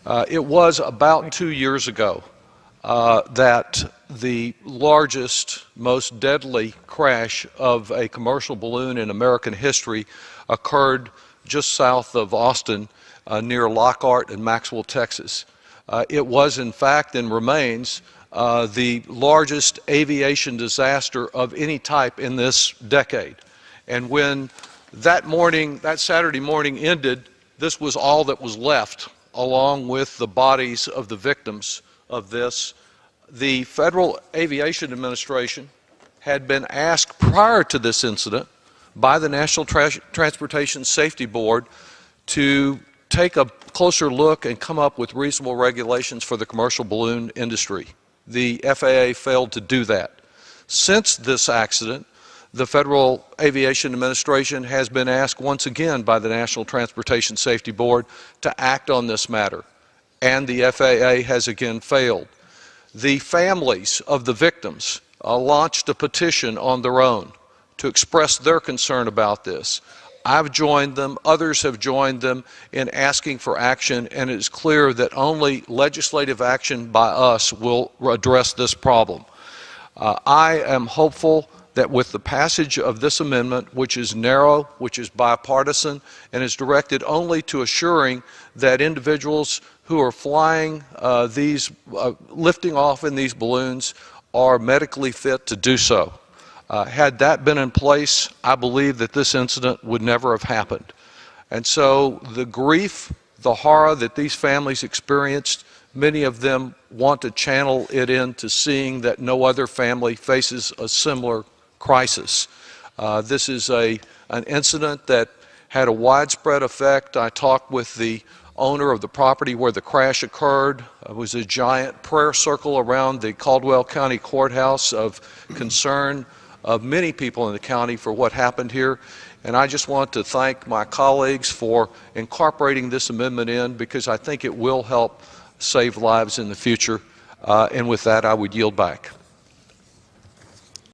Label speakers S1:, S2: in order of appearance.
S1: It was about 2 years ago that the largest, most deadly crash of a commercial balloon in American history occurred just south of Austin near Lockhart and Maxwell, Texas. It was, in fact, and remains the largest aviation disaster of any type in this decade. And when that Saturday morning ended, this was all that was left, along with the bodies of the victims of this. The Federal Aviation Administration had been asked prior to this incident by the National Transportation Safety Board to take a closer look and come up with reasonable regulations for the commercial balloon industry. The FAA failed to do that. Since this accident, the Federal Aviation Administration has been asked once again by the National Transportation Safety Board to act on this matter, and the FAA has again failed. The families of the victims launched a petition on their own to express their concern about this. I've joined them, others have joined them in asking for action, and it is clear that only legislative action by us will address this problem. I am hopeful that with the passage of this amendment, which is narrow, which is bipartisan, and is directed only to assuring that individuals who are flying lifting off in these balloons are medically fit to do so. Had that been in place, I believe that this incident would never have happened. And so the grief, the horror that these families experienced, many of them want to channel it into seeing that no other family faces a similar crisis. This is an incident that had a widespread effect. I talked with the owner of the property where the crash occurred. It was a giant prayer circle around the Caldwell County Courthouse of concern of many people in the county for what happened here. And I just want to thank my colleagues for incorporating this amendment in, because I think it will help save lives in the future. And with that, I would yield back.